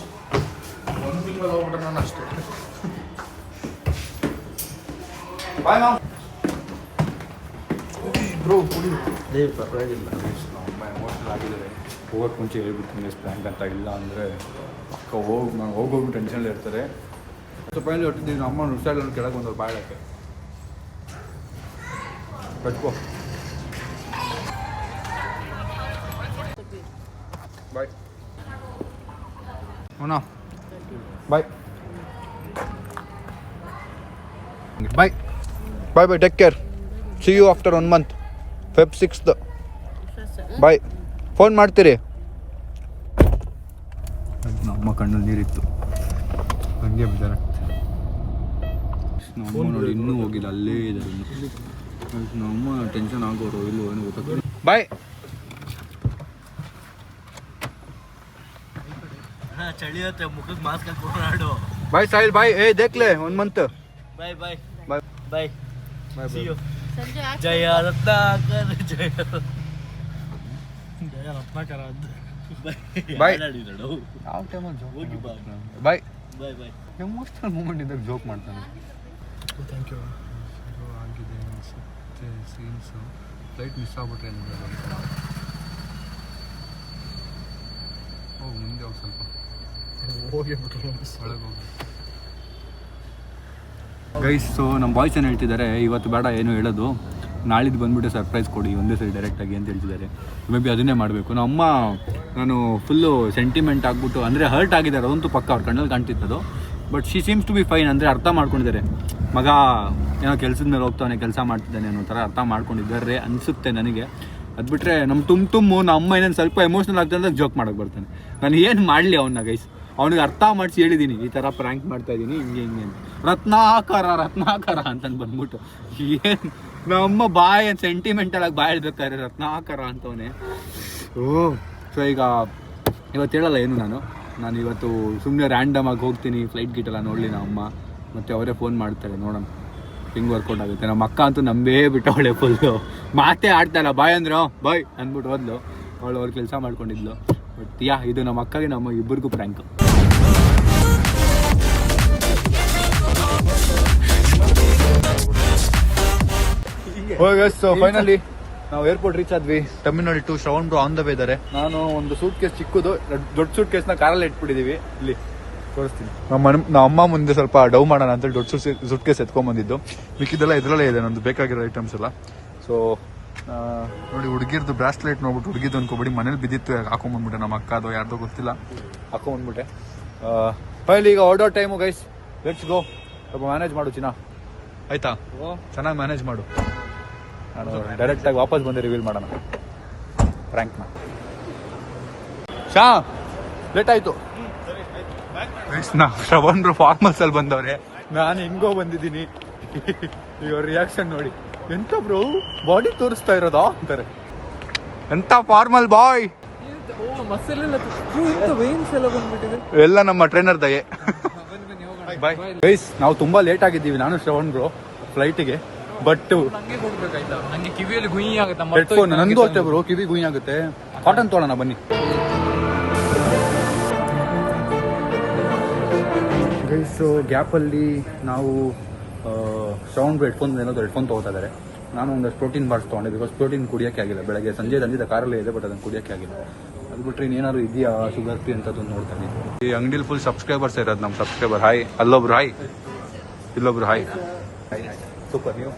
Speaker 5: 1 ತಿಂಗಳು ಹೋಗ್ಬಿಟ್ರೆ ನಾನು ಅಷ್ಟೇ.
Speaker 2: ಬಾಯ್ ಮಾಮ್.
Speaker 5: ಬ್ರೋ ಕುಡಿ.
Speaker 3: ಪರವಾಗಿಲ್ಲ.
Speaker 2: ನಮ್ಮ ಎಮೋಷನಲ್ ಆಗಿದ್ದಾರೆ. ಹೋಗೋಕ್ಕೆ ಮುಂಚೆ ಹೇಳ್ಬಿಡ್ತೀನಿ ಪ್ರ್ಯಾಂಕ್ ಅಂತ. ಇಲ್ಲ ಅಂದರೆ ಅಕ್ಕ ನಾನು ಹೋಗೋಗಿ ಟೆನ್ಷನಲ್ಲಿ ಇರ್ತಾರೆ. ಸ್ವಲ್ಪ ಇಲ್ಲಿ ಹೊಟ್ಟಿದ್ದೀನಿ. ಅಮ್ಮ ಹುಷಾರಿಲ್ಲ ಕೆಳಗೆ ಬಂದವ್ರು ಬಾಳಕ್ಕೆ ಕಚ್ಕೋ. ಬಾಯ್ ಅವನಾ, bye bye bye bye. Take care. See you after 1 month, Feb 6th. Bye. Phone ಮಾಡ್ತೀರಿ? ನಮ್ಮ ಕಣ್ಣಲ್ಲಿ ನೀರಿತ್ತು, ಹಂಗೆ ಬೇಜಾರಾಗ್ತದೆ. ನಮ್ಮ ನೋಡಿ ಇನ್ನೂ ಹೋಗಿಲ್ಲ, ಅಲ್ಲೇ ಇದ್ದಾರೆ ಇನ್ನು. ನಮ್ಮ ಟೆನ್ಷನ್ ಆಗೋರು ಇಲ್ಲೋ ಏನು ಗೊತ್ತಾಗ್ತದೆ. ಬಾಯ್
Speaker 3: ಚಳಿ ಆಗುತ್ತೆ, ಮುಖಕ್ಕೆ ಮಾಸ್ಕ್ ಹಾಕೊಂಡು.
Speaker 2: ಬಾಯ್ ಸಾಹಿಲ್ ಬಾಯ್. ಏ ದೇಖ್ಲೆ 1 month.
Speaker 3: Bye bye
Speaker 2: bye
Speaker 3: bye
Speaker 2: bye
Speaker 3: see you. Jaya Ratnakar, Jaya
Speaker 5: Ratnakara
Speaker 2: bye.
Speaker 3: ಆಡಿದಳು.
Speaker 2: ಯಾವ ಟೈಮಲ್ಲಿ
Speaker 3: ಹೋಗಿ ಬಾ.
Speaker 2: Bye.
Speaker 3: Bye bye.
Speaker 2: Emotional moment ಇದ್ದಾಗ ಜೋಕ್ ಮಾಡ್ತಾನೆ.
Speaker 5: Thank you.
Speaker 2: ಆಗಿದೆ ಅನಿಸುತ್ತೆ ಸೀನ್ಸು. ಫ್ಲೈಟ್ ಮಿಸ್ ಆಗ್ಬಿಟ್ರೆ ಏನು ಮಾಡೋದು? ಹೋಗಿ ಮುಂದೆ ಹೋಗಿ ಸ್ವಲ್ಪ
Speaker 5: ಹೋಗಿಬಿಟ್ರು
Speaker 2: ಒಳಗೆ ಹೋಗಿ. ಗೈಸ್, ಸೊ ನಮ್ಮ ಬಾಯ್ಸ್ ಏನು ಹೇಳ್ತಿದ್ದಾರೆ, ಇವತ್ತು ಬೇಡ ಏನು ಹೇಳೋದು, ನಾಳಿದ್ದು ಬಂದುಬಿಟ್ಟು ಸರ್ಪ್ರೈಸ್ ಕೊಡಿ ಒಂದೇ ಸರಿ ಡೈರೆಕ್ಟಾಗಿ ಅಂತ ಹೇಳ್ತಿದ್ದಾರೆ. ಮೇ ಬಿ ಅದನ್ನೇ ಮಾಡಬೇಕು. ನಮ್ಮ ನಾನು ಫುಲ್ಲು ಸೆಂಟಿಮೆಂಟ್ ಆಗ್ಬಿಟ್ಟು ಅಂದರೆ ಹರ್ಟ್ ಆಗಿದ್ದಾರೆ, ಅದಂತೂ ಪಕ್ಕ ಅವ್ರ ಕಣ್ಣಲ್ಲಿ ಕಾಣ್ತಿತ್ತದು. But she seems to be fine. ಅಂದರೆ ಅರ್ಥ ಮಾಡ್ಕೊಂಡಿದ್ದಾರೆ, ಮಗ ಏನೋ ಕೆಲಸದ ಮೇಲೆ ಹೋಗ್ತಾನೆ, ಕೆಲಸ ಮಾಡ್ತಿದ್ದಾನೆ ಅನ್ನೋ ಥರ ಅರ್ಥ ಮಾಡ್ಕೊಂಡಿದ್ದಾರೆ ಅನಿಸುತ್ತೆ ನನಗೆ. ಅದು ಬಿಟ್ಟರೆ ನಮ್ಮ ನಮ್ಮ ಅಮ್ಮ ಏನೇನು ಸ್ವಲ್ಪ ಎಮೋಷ್ನಲ್ ಆಗ್ತದೆ ಅಂತ ಜೋಕ್ ಮಾಡೋಕ್ಕೆ ಬರ್ತಾನೆ. ನಾನು ಏನು ಮಾಡಲಿ ಅವನ್ನ ಗೈಸ್, ಅವನಿಗೆ ಅರ್ಥ ಮಾಡಿಸಿ ಹೇಳಿದ್ದೀನಿ ಈ ಥರ ಪ್ರ್ಯಾಂಕ್ ಮಾಡ್ತಾಯಿದ್ದೀನಿ ಹಿಂಗೆ ಹಿಂಗೆ ಅಂತ. ರತ್ನಾಕರ ಅಂತಂದು ಬಂದ್ಬಿಟ್ಟು ಏನು ನಮ್ಮ ಬಾಯ್ ಸೆಂಟಿಮೆಂಟಲಾಗಿ ಬಾಯ್ ಹೇಳ್ಬೇಕಾದ್ರೆ ರತ್ನಾಕರ ಅಂತವನೇ. ಸೊ ಈಗ ಇವತ್ತು ಹೇಳಲ್ಲ ಏನು, ನಾನು ಇವತ್ತು ಸುಮ್ಮನೆ ರ್ಯಾಂಡಮ್ ಆಗಿ ಹೋಗ್ತೀನಿ, ಫ್ಲೈಟ್ ಗೀಟೆಲ್ಲ ನೋಡಲಿ ನಮ್ಮ ಅಮ್ಮ, ಮತ್ತು ಅವರೇ ಫೋನ್ ಮಾಡ್ತಾರೆ, ನೋಡೋಣ ಹಿಂಗೆ ವರ್ಕೌಟ್ ಆಗುತ್ತೆ. ನಮ್ಮ ಅಕ್ಕ ಅಂತೂ ನಂಬೇ ಬಿಟ್ಟವಳೆ ಫುಲ್ಲು, ಮಾತೇ ಆಡ್ತಾಯಿಲ್ಲ. ಬಾಯ್ ಅಂದ್ರು ಬಾಯ್ ಅಂದ್ಬಿಟ್ಟು ಹೋದ್ಲು, ಅವಳು ಅವ್ರ ಕೆಲಸ ಮಾಡ್ಕೊಂಡಿದ್ಲು. ಬಟ್ ಇದು ನಮ್ಮ ಅಕ್ಕಗೆ ನಮ್ಮ ಇಬ್ಬರಿಗೂ ಪ್ರ್ಯಾಂಕ್. ಸೊ ಫೈನಲಿ ನಾವು ಏರ್ಪೋರ್ಟ್ ರೀಚ್ ಆದ್ವಿ. Terminal 2 Shravan bro on the way ಇದ್ದಾರೆ. ನಾನು ಒಂದು ಸೂಟ್ ಕೇಸ್ ಚಿಕ್ಕದು ದೊಡ್ಡ ಸೂಟ್ ಕೇಸ್ನ ಕಾರಲ್ಲಿ ಇಟ್ಬಿಟ್ಟಿದೀವಿ. ಇಲ್ಲಿ ತೋರಿಸ್ತೀನಿ. ನಮ್ಮ ಅಮ್ಮ ಮುಂದೆ ಸ್ವಲ್ಪ ಡೌ ಮಾಡೋಣ ಅಂತ ದೊಡ್ಡ ಸೂಟ್ ಕೇಸ್ ಎತ್ಕೊಂಡ್ ಬಂದಿದ್ದು. ಮಿಕ್ಕಿದೆಲ್ಲ ಇದ್ರಲ್ಲೇ ಇದೆ ನಂದು ಬೇಕಾಗಿರೋ ಐಟಮ್ಸ್ ಎಲ್ಲ. ಸೊ ನೋಡಿ ಹುಡುಗಿರ್ದು ಬ್ರಾಸ್ಲೆಟ್ ನೋಡ್ಬಿಟ್ಟು ಹುಡುಗಿದ್ದು ಅನ್ಕೋಬೇಡಿ, ಮನೇಲಿ ಬಿದ್ದಿತ್ತು ಹಾಕೊಂಡ್ಬಂದ್ಬಿಟ್ಟೆ. ನಮ್ಮ ಅಕ್ಕ ಅದು ಯಾರ್ದೋ ಗೊತ್ತಿಲ್ಲ ಹಾಕೊಂಡ್ಬಂದ್ಬಿಟ್ಟೆ. ಫೈನಲಿ ಈಗ ಹೊರಡೋ ಟೈಮು ಗೈಸ್, ಲೆಟ್ಸ್ ಗೋ. ಸ್ವಲ್ಪ ಮ್ಯಾನೇಜ್ ಮಾಡು ಚಿನ್ನ, ಆಯ್ತಾ? ಚೆನ್ನಾಗಿ ಮ್ಯಾನೇಜ್ ಮಾಡು. ನಾನು ಡೈರೆಕ್ಟಾಗಿ ವಾಪಸ್ ಬಂದು ರಿವೀಲ್ ಮಾಡೋಣ ಫ್ರ್ಯಾಂಕ್ನ. ಲೇಟ್ ಆಯ್ತು. ಶ್ರವಣ್ ಫಾರ್ಮಲ್ಸ್ ಅಲ್ಲಿ ಬಂದವ್ರೆ, ನಾನು ಹಿಂಗೋ ಬಂದಿದ್ದೀನಿ. ಇವ್ರ ರಿಯಾಕ್ಷನ್ ನೋಡಿ. ಎಂತ ಬ್ರೋ ಬಾಡಿ ತೋರಿಸ್ತಾ ಇರೋದಾ ಅಂತಾರೆ. ಎಂತ ಫಾರ್ಮಲ್ ಬಾಯ್. ಎಲ್ಲ ನಮ್ಮ ಟ್ರೈನರ್ ದಯೆ. ಬಾಯ್ ಗೈಸ್, ನಾವು ತುಂಬಾ ಲೇಟ್ ಆಗಿದ್ದೀವಿ ನಾನು ಶ್ರವಣ್ ಬ್ರೋ ಫ್ಲೈಟಿಗೆ. ಬಟ್
Speaker 1: ಕಿವಿಯಲ್ಲಿ ಗುಯಿ ಆಗುತ್ತೆ.
Speaker 2: ಹೆಡ್ಫೋನ್ ನಂದು ಅಷ್ಟೇ ಬ್ರೋ, ಕಿವಿ ಗುಯಿ ಆಗುತ್ತೆ. ಕಾಟನ್ ತೊಗೊಳ್ಳೋಣ ಬನ್ನಿ ಗೈಸ್. ಗ್ಯಾಪಲ್ಲಿ ನಾವು ಶ್ರವಣ್ ಬ್ರೋ ಹೆಡ್ಫೋನ್ ತೊಗೋತಾ ಇದ್ದಾರೆ. ನಾನು ಒಂದಷ್ಟು ಪ್ರೋಟೀನ್ ಬಾರ್ಸ್ ತೊಗೊಂಡೆ, ಬಿಕಾಸ್ ಪ್ರೋಟೀನ್ ಕುಡಿಯೋಕ್ಕೆ ಆಗಿಲ್ಲ. ಬೆಳಗ್ಗೆ ಸಂಜೆ ತಂದಿದ್ದ ಕಾರಲ್ಲೇ ಇದೆ, ಬಟ್ ಅದನ್ನು ಕುಡಿಯೋಕ್ಕೆ ಆಗಿಲ್ಲ. ಅದು ಬಿಟ್ಟರೆ ಇನ್ನೇನಾದ್ರು ಇದೆಯಾ ಶುಗರ್ ಫ್ರೀ ಅಂತ ನೋಡ್ತಾನೆ. ಈ ಅಂಗಡಿಲಿ ಫುಲ್ ಸಬ್ಸ್ಕ್ರೈಬರ್ಸ್ ಇರೋದು. ನಮ್ಮ ಸಬ್ಸ್ಕ್ರೈಬರ್ ಹಾಯ್, ಅಲ್ಲೊಬ್ರು ಹಾಯ್, ಇಲ್ಲೊಬ್ರು ಹಾಯ್. ಸೂಪರ್. ನೀವು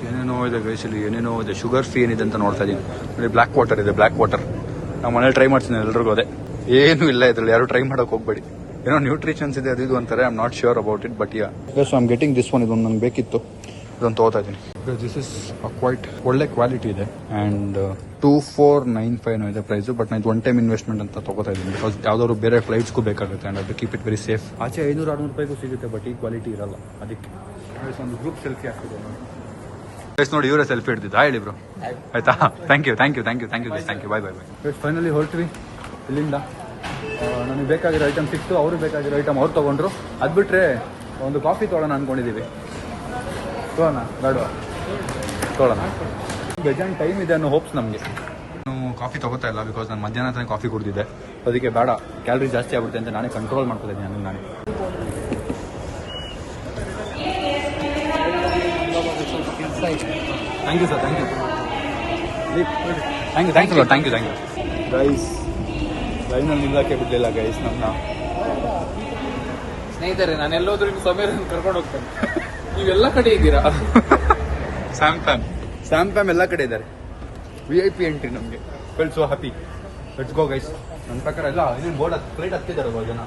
Speaker 2: ಏನೇನೋ ಇದೆ ಗೈಸಲ್ಲಿ, ಏನೇನೋ ಇದೆ. ಶುಗರ್ ಫ್ರೀ ಏನಿದೆ ಅಂತ ನೋಡ್ತಾ ಇದ್ದೀನಿ. ನೋಡಿ ಬ್ಲ್ಯಾಕ್ ವಾಟರ್ ಇದೆ, ಬ್ಲ್ಯಾಕ್ ವಾಟರ್. ನಾವು ಮನೇಲಿ ಟ್ರೈ ಮಾಡ್ತೀನಿ ಎಲ್ರಿಗೂ. ಅದೇ ಏನೂ ಇಲ್ಲ ಇದ್ರಲ್ಲಿ, ಯಾರು ಟ್ರೈ ಮಾಡೋಕೆ ಹೋಗ್ಬೇಡಿ. ಏನೋ ನ್ಯೂಟ್ರಿಷನ್ಸ್ ಇದೆ ಅದು ಇದು ಅಂತಾರೆ. I am not sure about it, but yeah so I am getting this one. ಇದೊಂದು ನನಗೆ ಬೇಕಿತ್ತು, ಇದೊಂದು ತೊಗೋತಾ ಇದ್ದೀನಿ. ದಿಸ್ ಇಸ್ ಕ್ವೈಟ್ ಒಳ್ಳೆ ಕ್ವಾಲಿಟಿ ಇದೆ. ಆ್ಯಂಡ್ 2495 ಇದೆ ಪ್ರೈಸು. ಬಟ್ ನಾನು ಒನ್ ಟೈಮ್ ಇನ್ವೆಸ್ಟ್ಮೆಂಟ್ ಅಂತ ತೊಗೋತಾ ಇದ್ದೀನಿ, ಬಿಕಾಸ್ ಯಾವ್ದಾದ್ರು ಬೇರೆ ಫ್ಲೈಟ್ಸ್ಗೂ ಬೇಕಾಗುತ್ತೆ. ಆ್ಯಂಡ್ ಅದು ಕೀಪ್ ಇಟ್ ವೆರಿ ಸೇಫ್. ಆಚೆ 500-600 ರೂಪಾಯಿಗೂ ಸಿಗುತ್ತೆ, ಬಟ್ ಈ ಕ್ವಾಲಿಟಿ ಇರಲ್ಲ. ಅದಕ್ಕೆ ಒಂದು ಗ್ರೂಪ್ ಸೆಲ್ಫಿ ಆಗ್ತಿದೆ ನೋಡಿ. ಇವರೇ ಸೆಲ್ಫಿ ಹಿಡ್ತಿದ್ದು. ಹೇಳಿ ಬ್ರೋ, ಆಯ್ತಾ? Thank you bye. ಫೈನಲಿ ಹೊರಟ್ವಿ ಇಲ್ಲಿಂದ. ನನಗೆ ಬೇಕಾಗಿರೋ ಐಟಮ್ ಸಿಕ್ತು, ಅವ್ರಿಗೆ ಬೇಕಾಗಿರೋ ಐಟಮ್ ಅವ್ರು ತೊಗೊಂಡ್ರು. ಅದು ಬಿಟ್ಟರೆ ಒಂದು ಕಾಫಿ ತೊಗೊಳ್ಳೋಣ ಅಂದ್ಕೊಂಡಿದ್ದೀವಿ. ತೊಗೊಳ್ಳೋಣ ಬೇಡವಾ? ತೊಗೊಳ್ಳೋಣ. ಬೇಜಾನ್ ಟೈಮ್ ಇದೆ ಅನ್ನೋ ಹೋಪ್ಸ್ ನಮಗೆ. ನಾನು ಕಾಫಿ ತೊಗೋತಾ ಇಲ್ಲ, ಬಿಕಾಸ್ ನಾನು ಮಧ್ಯಾಹ್ನ ತನಕ ಕಾಫಿ ಕುಡಿದಿದ್ದೆ. ಅದಕ್ಕೆ ಬೇಡ, ಕ್ಯಾಲರಿ ಜಾಸ್ತಿ ಆಗುತ್ತೆ ಅಂತ ನಾನೇ ಕಂಟ್ರೋಲ್ ಮಾಡ್ಕೊತಿದ್ದೀನಿ ನನಗೆ ನಾನೇ. Thank you sir, thank you guys. ಲೈನಲ್ಲಿ ನಿಲ್ಲಕ್ಕೆ ಬಿಡಲಿಲ್ಲ ಗೈಸ್ ನಮ್ಮನ್ನ.
Speaker 1: ಸ್ನೇಹಿತರೆ, ನಾನು ಎಲ್ಲೋದ್ರೂ ಸಮೀರ್ ಕರ್ಕೊಂಡು ಹೋಗ್ತೇನೆ. ನೀವೆಲ್ಲ ಕಡೆ ಇದ್ದೀರಾ.
Speaker 2: ಸ್ಯಾಮ್ ಎಲ್ಲ ಕಡೆ ಇದ್ದಾರೆ. VIP ಎಂಟ್ರಿ ನಮಗೆ. Feel so happy. Let's go guys. ನನ್ನ ಪ್ರಕಾರ ಎಲ್ಲ ಇನ್ನೇನು ಬೋರ್ಡ್ ಫ್ಲೈಟ್ ಹತ್ತಿದ್ದಾರೆ, ಜನ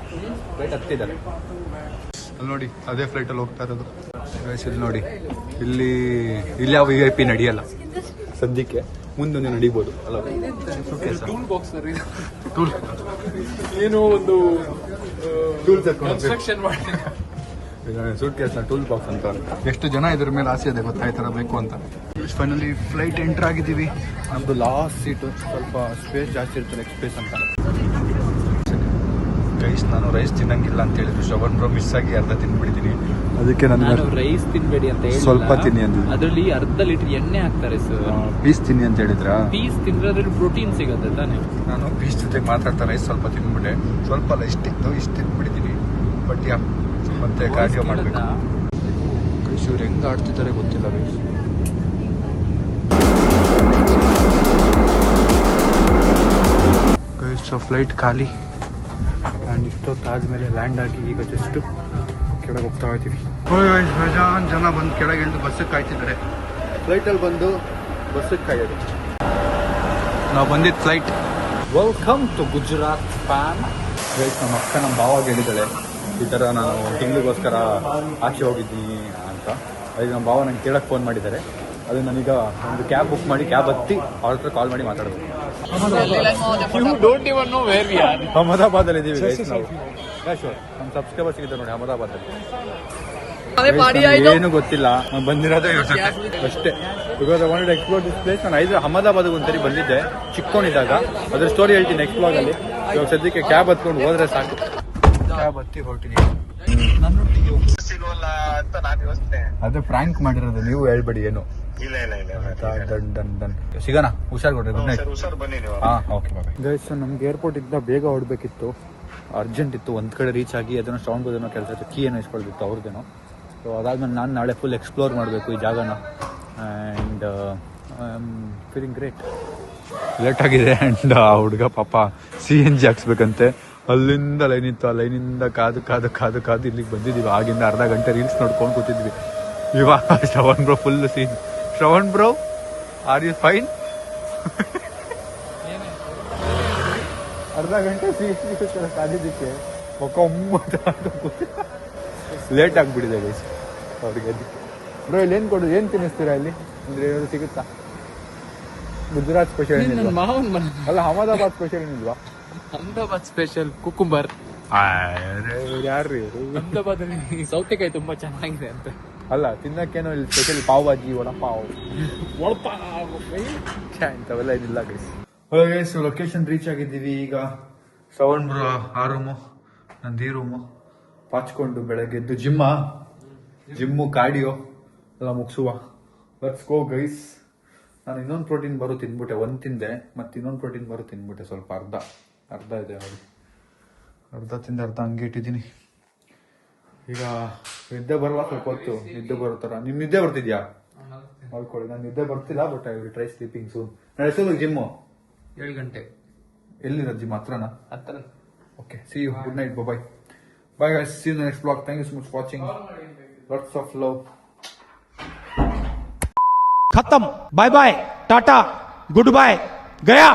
Speaker 2: ಫ್ಲೈಟ್ ಹತ್ತಿದ್ದಾರೆ. ಅಲ್ಲಿ ನೋಡಿ, ಅದೇ ಫ್ಲೈಟಲ್ಲಿ ಹೋಗ್ತಾ ಇರೋದು ಗೈಸ್. ಇಲ್ಲಿ ನೋಡಿ, ಇಲ್ಲಿ ಯಾವ VIP ನಡೆಯಲ್ಲ ಸದ್ಯಕ್ಕೆ. ಮುಂದೊಂದು ನಡೀಬೋದು ಅಲ್ಲ.
Speaker 1: ಟೂಲ್ ಬಾಕ್ಸ್
Speaker 2: ಏನೋ ಒಂದು ಟೂಲ್ಸ್
Speaker 1: ಕನ್ಸ್ಟ್ರಕ್ಷನ್ ಮಾಡಿ
Speaker 2: ಸೂಟ್ ಕೇಸ್ನ ಟೂಲ್ ಬಾಕ್ಸ್ ಅಂತ. ಎಷ್ಟು ಜನ ಇದ್ರ ಮೇಲೆ ಆಸೆ ಇದೆ ಗೊತ್ತಾ, ಈ ಥರ ಬೇಕು ಅಂತ. ಫೈನಲಿ ಫ್ಲೈಟ್ ಎಂಟರ್ ಆಗಿದ್ದೀವಿ. ನಮ್ಮದು ಲಾಸ್ಟ್ ಸೀಟು, ಸ್ವಲ್ಪ ಸ್ಪೇಸ್ ಜಾಸ್ತಿ ಇರುತ್ತೆ, ಲೆಗ್ ಸ್ಪೇಸ್ ಅಂತ. ಗೈಸ್, ನಾನು ರೈಸ್ ತಿನ್ನಂಗಿಲ್ಲ ಅಂತ ಹೇಳಿದ್ರು ಶ್ರವಣ್ ಬ್ರೋ. ಮಿಸ್ ಆಗಿ ಅರ್ಧ ತಿನ್ಬಿಟ್ಟಿದ್ದೀನಿ. ಅದಕ್ಕೆ ನಾನು
Speaker 1: ರೈಸ್ ತಿನ್ಬೇಡಿ ಅಂತ ಹೇಳಿ
Speaker 2: ಸ್ವಲ್ಪ ತಿನ್ನಿ ಅಂದಿದ್ದು.
Speaker 1: ಅದರಲ್ಲಿ ಅರ್ಧ ಲೀಟರ್ ಎಣ್ಣೆ ಹಾಕ್ತಾರೆ ಸರ್.
Speaker 2: ಪೀಸ್ ತಿನ್ನಿ ಅಂತ ಹೇಳಿದ್ರ?
Speaker 1: ಪೀಸ್ ತಿಂದ್ರೆ ಅದ್ರಲ್ಲಿ ಪ್ರೋಟೀನ್ ಸಿಗುತ್ತೆ ತಾನೆ.
Speaker 2: ನಾನು ಪೀಸ್ ಜೊತೆಗೆ ಮಾತಾಡ್ತಾ ರೈಸ್ ಸ್ವಲ್ಪ ತಿನ್ಬಿಟ್ಟೆ. ಸ್ವಲ್ಪ ಅಲ್ಲ, ಇಷ್ಟು ತಿನ್ಬಿಟ್ಟಿದ್ದೀನಿ. ಬಟ್ ಯಾ, ಮತ್ತೆ ಕಾರ್ಡಿಯೋ ಮಾಡಬೇಕು. ಗೈಸ್, ಇವ್ರು ಹೆಂಗೆ ಆಡ್ತಿದ್ದಾರೆ ಗೊತ್ತಿಲ್ಲ ಗೈಸ್. ಗೈಸ್, ಫ್ಲೈಟ್ ಖಾಲಿ. ಆ್ಯಂಡ್ ಇಷ್ಟೊತ್ತಾದ್ಮೇಲೆ ಲ್ಯಾಂಡ್ ಆಗಿ ಈಗ ಜಸ್ಟ್ ಕೆಳಗೆ ಹೋಗ್ತಾ ಇದ್ದೀವಿ. ಬೇಜಾನ್ ಜನ ಬಂದು ಕೆಳಗೆ ಇಳಿದು ಬಸ್ಸಿಗೆ ಕಾಯ್ತಿದ್ದಾರೆ. ಫ್ಲೈಟಲ್ಲಿ ಬಂದು ಬಸ್ಸಿಗೆ ಕಾಯೋದು. ನಾವು ಬಂದಿದ್ದು flight. Welcome to Gujarat fan. Guys, ನಮ್ಮ ಅಕ್ಕ ನಮ್ಮ ಭಾವಾಗ ಹೇಳಿದ್ದಾಳೆ ಈ ಥರ ನಾನು ತಿಂಗಳಿಗೋಸ್ಕರ ಆಚೆ ಹೋಗಿದ್ದೀನಿ ಅಂತ. ಅದಕ್ಕೆ ನಮ್ಮ ಭಾವ ನಂಗೆ ಕೇಳಕ್ಕೆ ಫೋನ್ ಮಾಡಿದ್ದಾರೆ. ಅದು ನನಗೀಗ ಒಂದು ಕ್ಯಾಬ್ ಬುಕ್ ಮಾಡಿ, ಕ್ಯಾಬ್ ಹತ್ತಿ ಅವ್ರ ಹತ್ರ ಕಾಲ್ ಮಾಡಿ ಮಾತಾಡೋದು. ಅಹಮದಾಬಾದಲ್ಲಿ ಇದ್ದೀವಿ ಗೈಸ್ ನಾವು. ಶೋರ್, ನಮ್ಮ ಸಬ್ಸ್ಕ್ರೈಬರ್ ಸಿಗುತ್ತೆ ನೋಡಿ ಅಹಮದಾಬಾದಲ್ಲಿ. ಏನು ಗೊತ್ತಿಲ್ಲ, ನಾನು ಬಂದಿರೋದೇ ಅಷ್ಟೇ. Because I wanted explore this place. ನಾನು ಅಹಮದಾಬಾದ್ಗೆ ಒಂದ್ಸರಿ ಬಂದಿದ್ದೆ ಚಿಕ್ಕವನಿದ್ದಾಗ. ಅದ್ರ ಸ್ಟೋರಿ ಹೇಳ್ತೀನಿ ನೆಕ್ಸ್ಟ್ ವ್ಲಾಗಲ್ಲಿ. ಇವಾಗ ಸದ್ಯಕ್ಕೆ ಕ್ಯಾಬ್ ಹತ್ಕೊಂಡು ಹೋದ್ರೆ ಸಾಕು. ಕ್ಯಾಬ್ ಹತ್ತಿ ಹೊರಟಿನಿ. ಅದೇ ಪ್ರ್ಯಾಂಕ್ ಮಾಡಿರೋದು, ನೀವು ಹೇಳ್ಬೇಡಿ ಏನು. ಡನ್ ಸಿಗೋಣ. ಹುಷಾರ್ ಕೊಡ್ರಿ. Good night. Okay bye. Guys, ನಮ್ಗೆ ಏರ್ಪೋರ್ಟ್ ಇಂದ ಬೇಗ ಹೊರಡ್ಬೇಕಿತ್ತು, ಅರ್ಜೆಂಟ್ ಇತ್ತು. ಒಂದು ಕಡೆ ರೀಚ್ ಆಗಿ ಅದನ್ನು ಶ್ರವಣ್ ಬ್ರೋ ಕೆಲಸ ಇತ್ತು, ಕೀ ಏನೋ ಇಸ್ಕೊಳ್ತಿತ್ತು ಅವ್ರದ್ದೇನೋ. ಸೊ ಅದಾದ್ಮೇಲೆ ನಾನು ನಾಳೆ ಫುಲ್ ಎಕ್ಸ್ಪ್ಲೋರ್ ಮಾಡಬೇಕು ಈ ಜಾಗನ. And and I am feeling great. Late ಆಗಿದೆ ಆ್ಯಂಡ್ ಆ ಹುಡುಗ ಪಾಪ CNG ಹಾಕ್ಸ್ಬೇಕಂತೆ. ಅಲ್ಲಿಂದ ಲೈನ್ ಇತ್ತು, ಆ ಲೈನಿಂದ ಕಾದು ಕಾದು ಕಾದು ಕಾದು ಇಲ್ಲಿಗೆ ಬಂದಿದ್ದೀವಿ. ಆಗಿಂದ ಅರ್ಧ ಗಂಟೆ ರೀಲ್ಸ್ ನೋಡ್ಕೊಂಡು ಕೂತಿದ್ವಿ. ಇವಾಗ Shravan bro full scene. Shravan bro, are you fine? ಅರ್ಧ ಗಂಟೆ ಕಾದಿದ್ದಕ್ಕೆ ಲೇಟ್ ಆಗಿಬಿಟ್ಟಿದೆ ಗೈಸ್ ಅವ್ರಿಗೆ. ಅದಕ್ಕೆ ಬ್ರೋ ಇಲ್ಲಿ ಏನು ಕೊಡೋದು, ಏನು ತಿನ್ನಿಸ್ತೀರಾ ಇಲ್ಲಿ ಅಂದರೆ ಏನಾದ್ರು ಸಿಗುತ್ತಾ? ಗುಜರಾತ್ ಸ್ಪೆಷಲ್ ಏನಿಲ್ವಾ? ಅಲ್ಲ ಅಹಮದಾಬಾದ್ ಸ್ಪೆಷಲ್ ಏನಿಲ್ವಾ?
Speaker 6: Ahmedabad special cucumber.
Speaker 2: ಯಾರ್ರಿ
Speaker 6: ಅಹಮದಾಬಾದ್ ಸೌತೆಕಾಯಿ ತುಂಬಾ ಚೆನ್ನಾಗಿದೆ ಅಂತ.
Speaker 2: ಅಲ್ಲ ತಿನ್ನಕ್ಕೇನೋ ಇಲ್ಲಿ ಸ್ಪೆಷಲ್ ಪಾವ್ ಭಾಜಿ, ವಡಪಾವ್ ಇಂಥವೆಲ್ಲ ಏನಿಲ್ಲ ಗೈಸ್. ಗೈಸ್ ಲೊಕೇಶನ್ ರೀಚ್ ಆಗಿದ್ದೀವಿ. ಈಗ ಶ್ರವಣ್ ಬ್ರೋ ಆ ರೂಮು, ನಂದು ಈ ರೂಮು ಪಾಚ್ಕೊಂಡು ಬೆಳಗ್ಗೆ ಎದ್ದು ಜಿಮ್ಮು ಕಾರ್ಡಿಯೋ ಎಲ್ಲ ಮುಗಿಸುವ. Let's go guys. ನಾನು ಇನ್ನೊಂದು ಪ್ರೋಟೀನ್ ಬರೋ ತಿನ್ಬಿಟ್ಟೆ, ಒಂದು ತಿಂದೆ, ಮತ್ತೆ ಇನ್ನೊಂದು ಪ್ರೋಟೀನ್ ಬರೋ ತಿನ್ಬಿಟ್ಟೆ. ಸ್ವಲ್ಪ ಅರ್ಧ ಇದೆ ನೋಡಿ, ಅರ್ಧ ತಿಂದು ಅರ್ಧ ಹಂಗೆ ಇಟ್ಟಿದ್ದೀನಿ. ಈಗ ನಿದ್ದೆ ಬರಲ್ಲ, ಸ್ವಲ್ಪ ಹೊತ್ತು ನಿದ್ದೆ ಬರೋ ಥರ. ನಿಮ್ ನಿದ್ದೆ ಬರ್ತಿದ್ಯಾ? ಮಾಡ್ಕೊಳ್ಳಿ. ನಾನು ನಿದ್ದೆ ಬರ್ತಿಲ್ಲ, but I will try sleeping soon. ನಾನು ಎಷ್ಟೊತ್ತಿಗೆ ಜಿಮ್ಮು?
Speaker 6: 7 ಗಂಟೆ.
Speaker 2: ಎಲ್ಲಿರೋ ಜಿಮ್? ಹತ್ರನಾ?
Speaker 6: ಹತ್ರ.
Speaker 2: Okay, see you. Good night. Bye bye guys. See you in the next blog. Thank you so much watching. Lots of love.
Speaker 7: खत्म. Bye bye, tata, good bye, गया.